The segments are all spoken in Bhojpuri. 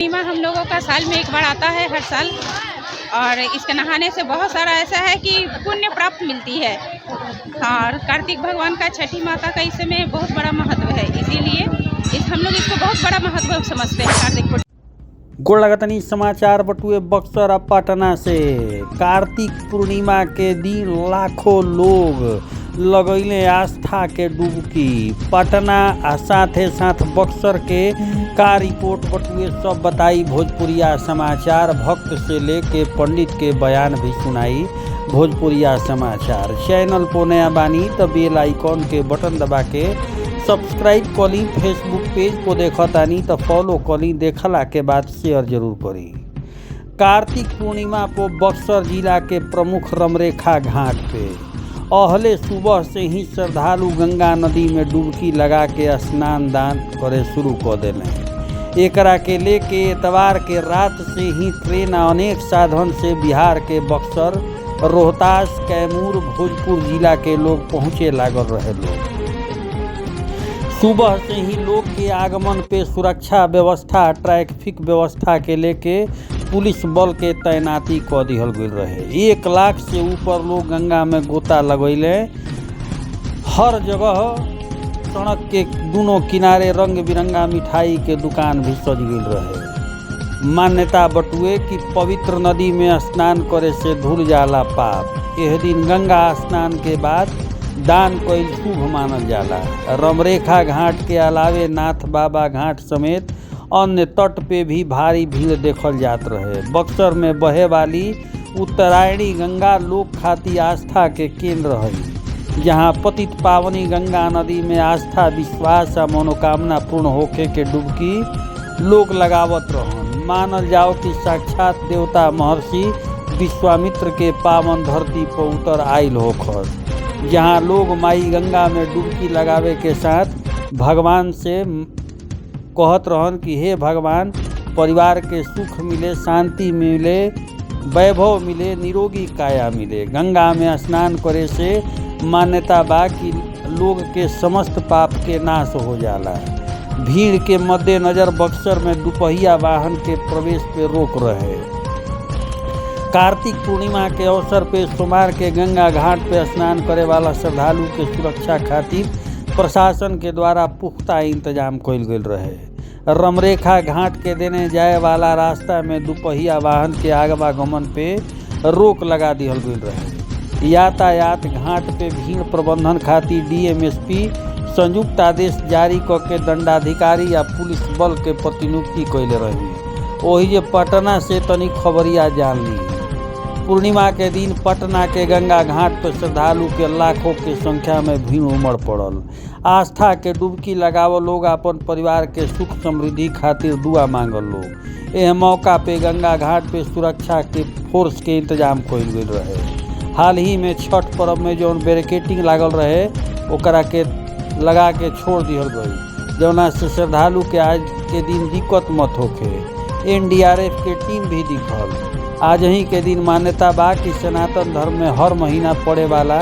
पूर्णिमा हम लोगों का साल में एक बार आता है हर साल, और इसके नहाने से बहुत सारा ऐसा है कि पुण्य प्राप्त मिलती है। और कार्तिक भगवान का छठी माता का इसमें बहुत बड़ा महत्व है, इसीलिए हम लोग इसको बहुत बड़ा महत्व समझते हैं कार्तिक। गोड़ लगतनी समाचार बटुए बक्सर और पटना से। कार्तिक पूर्णिमा के दिन लाखों लोग लगैले आस्था के डुबकी। पटना आ साथे साथ बक्सर के का रिपोर्ट बटुए सब बताई भोजपुरिया समाचार। भक्त से लेके पंडित के बयान भी सुनाई भोजपुरिया समाचार। चैनल पर नया बानी तो बेल आइकॉन के बटन दबा के सब्सक्राइब करी। फेसबुक पेज को देखतानी तो फॉलो करी। देखला के बाद शेयर जरूर करी। कार्तिक पूर्णिमा को बक्सर जिला के प्रमुख रमरेखा घाट पे अहले सुबह से ही श्रद्धालु गंगा नदी में डुबकी लगा के स्नान दान करे शुरू कर देने। एकरा के लेके एतवार के रात से ही ट्रेन अनेक साधन से बिहार के बक्सर, रोहतास, कैमूर, भोजपुर जिला के लोग पहुँचे लागल रहे। लोग सुबह से ही लोग के आगमन पे सुरक्षा व्यवस्था, ट्रैफिक व्यवस्था के लेके पुलिस बल के तैनाती कर दिहल गई रहे। 1 लाख से ऊपर लोग गंगा में गोता लगैले। हर जगह सड़क के दोनों किनारे रंग बिरंगा मिठाई के दुकान भी सज गई रहे। मान्यता बटुए कि पवित्र नदी में स्नान करे से धुल जाला पाप। यह दिन गंगा स्नान के बाद दान कईल शुभ मानल जाला। रमरेखा घाट के अलावे नाथ बाबा घाट समेत अन्य तट पे भी भारी भीड़ देखल जात रहे। बक्सर में बहे वाली उत्तरायणी गंगा लोक खाती आस्था के केंद्र है, जहां पतित पावनी गंगा नदी में आस्था, विश्वास और मनोकामना पूर्ण होके के डुबकी लोग लगावत रहन। मानल जाओ कि साक्षात देवता महर्षि विश्वामित्र के पावन धरती पर उतर आयल होकर, जहाँ लोग माई गंगा में डुबकी लगावे के साथ भगवान से कहत रहन कि हे भगवान, परिवार के सुख मिले, शांति मिले, वैभव मिले, निरोगी काया मिले। गंगा में स्नान करे से मान्यता बा कि लोग के समस्त पाप के नाश हो जाला। भीड़ के मद्देनजर बक्सर में दुपहिया वाहन के प्रवेश पे रोक रहे। कार्तिक पूर्णिमा के अवसर पे सोमवार के गंगा घाट पे स्नान करे वाला श्रद्धालु के सुरक्षा खातिर प्रशासन के द्वारा पुख्ता इंतजाम कइल गइल रहे। रमरेखा घाट के देने जाए वाला रास्ता में दुपहिया वाहन के आगमन पे रोक लगा दिहल गइल रहे। यातायात घाट पे भीड़ प्रबंधन खातिर डीएमएसपी संयुक्त आदेश जारी करके दंडाधिकारी या पुलिस बल के प्रतिनियुक्ति कैले रही। वही जे पटना से तनी खबरिया जान ली। पूर्णिमा के दिन पटना के गंगा घाट पर श्रद्धालु के लाखों के संख्या में भीड़ उमड़ पड़ल। आस्था के डुबकी लगावल लोग अपन परिवार के सुख समृद्धि खातिर दुआ मांगल लोग। यह मौका पे गंगा घाट पे सुरक्षा के फोर्स के इंतजाम कइल गइल रहे। हाल ही में छठ पर्व में जौन बैरिकेडिंग लागल रहे ओकरा के लगा के छोड़ दिहल गई, जौना से श्रद्धालु के आज के दिन दिक्कत मत होखे। एनडीआरएफ के टीम भी दिखल। आज ही के दिन मान्यता बा कि सनातन धर्म में हर महीना पड़े वाला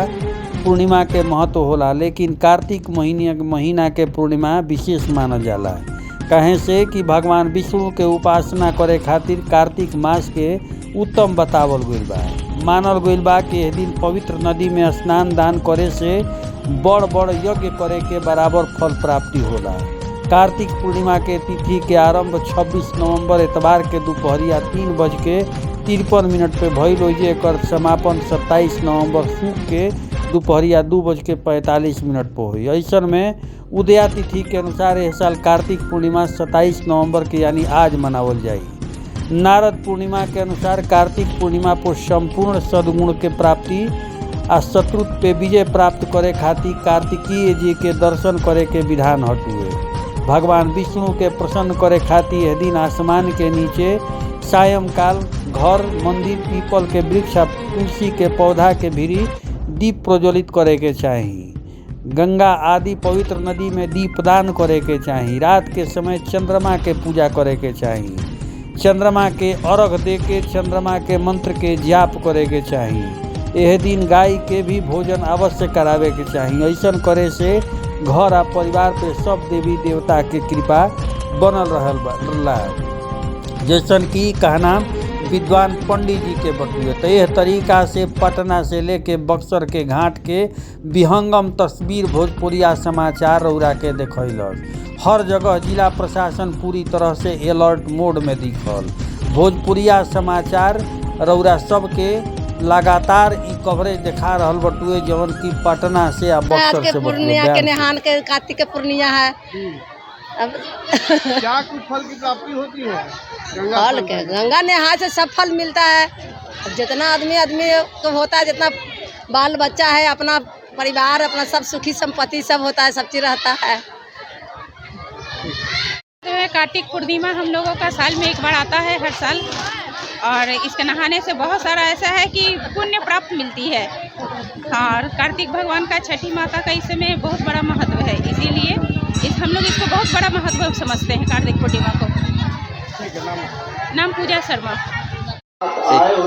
पूर्णिमा के महत्व होला, लेकिन कार्तिक महीना के पूर्णिमा विशेष मानल जाला। कहे से कि भगवान विष्णु के उपासना करे खातिर कार्तिक मास के उत्तम बतावल गइल बा। मानल गइल बा कि यह दिन पवित्र नदी में स्नान दान करे से बड़ बड़ यज्ञ करे के बराबर फल प्राप्ति होला। कार्तिक पूर्णिमा के तिथि के आरंभ 26 नवंबर एतवार के दोपहरिया 3:53 पे भइल हो। एकर समापन 27 नवंबर सुख के दोपहरिया 2:45 पर हुई। ऐसन में उदया तिथि के अनुसार इस साल कार्तिक पूर्णिमा 27 नवंबर के यानी आज मनावल जाई। नारद पूर्णिमा के अनुसार कार्तिक पूर्णिमा पर संपूर्ण सद्गुण के प्राप्ति आ शत्रु पे विजय प्राप्त करे खातिर कार्तिकीय जी के दर्शन करे के विधान हटुए। भगवान विष्णु के प्रसन्न करे खातिर यह दिन आसमान के नीचे सायंकाल घर, मंदिर, पीपल के वृक्ष, तुलसी के पौधा के भीरी दीप प्रज्वलित करे के चाही। गंगा आदि पवित्र नदी में दीपदान करे के चाही। रात के समय चंद्रमा के पूजा करे के चाही। चंद्रमा के अर्घ दे के चंद्रमा के मंत्र के जाप करे के चाही। यह दिन गाय के भी भोजन अवश्य करावे के चाही। ऐसन करे से घर आ परिवार पे सब देवी देवता के कृपा बनल रहल बा। जैसन कि कहना विद्वान पंडित जी के बटुए। तो यह तरीका से पटना से लेके बक्सर के घाट के विहंगम तस्वीर भोजपुरिया समाचार रौरा के देखैलस। हर जगह जिला प्रशासन पूरी तरह से अलर्ट मोड में दिखल। भोजपुरिया समाचार रौरा सबके लगातार ई कवरेज दिखा रहल बटुए जवन की पटना से आ बक्सर से पूर्णिया के नेहान के कार्तिक के पूर्णिया है। अब क्या कुछ फल की प्राप्ति होती है? फल के गंगा नहा से सब फल मिलता है। अब जितना आदमी को होता है, जितना बाल बच्चा है, अपना परिवार, अपना सब सुखी संपत्ति सब होता है, सब चीज रहता है। कार्तिक पूर्णिमा हम लोगों का साल में एक बार आता है हर साल, और इसके नहाने से बहुत सारा ऐसा है कि पुण्य प्राप्त मिलती है। और कार्तिक भगवान का, छठी माता का इसमें बहुत बड़ा महत्व है, इसीलिए हम लोग इसको बहुत बड़ा महत्व समझते हैं कार्तिक पूर्णिमा को। नाम पूजा शर्मा।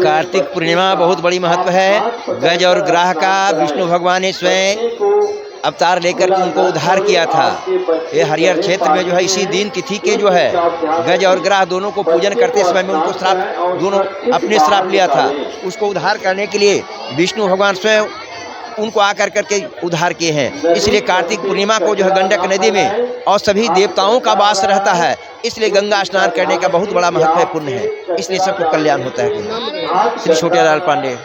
कार्तिक पूर्णिमा बहुत बड़ी महत्व है। गज और ग्राह का विष्णु भगवान ने स्वयं अवतार लेकर उनको उद्धार किया था। ये हरिहर क्षेत्र में जो है इसी दिन तिथि के जो है गज और ग्राह दोनों को पूजन करते समय में उनको श्राप, दोनों अपने श्राप लिया था। उसको उद्धार करने के लिए विष्णु भगवान स्वयं उनको आकर करके उद्धार किए हैं। इसलिए कार्तिक पूर्णिमा को जो है गंडक नदी में और सभी देवताओं का वास रहता है, इसलिए गंगा स्नान करने का बहुत बड़ा महत्वपूर्ण है। इसलिए सबको कल्याण होता है। श्री छोटे लाल पांडे।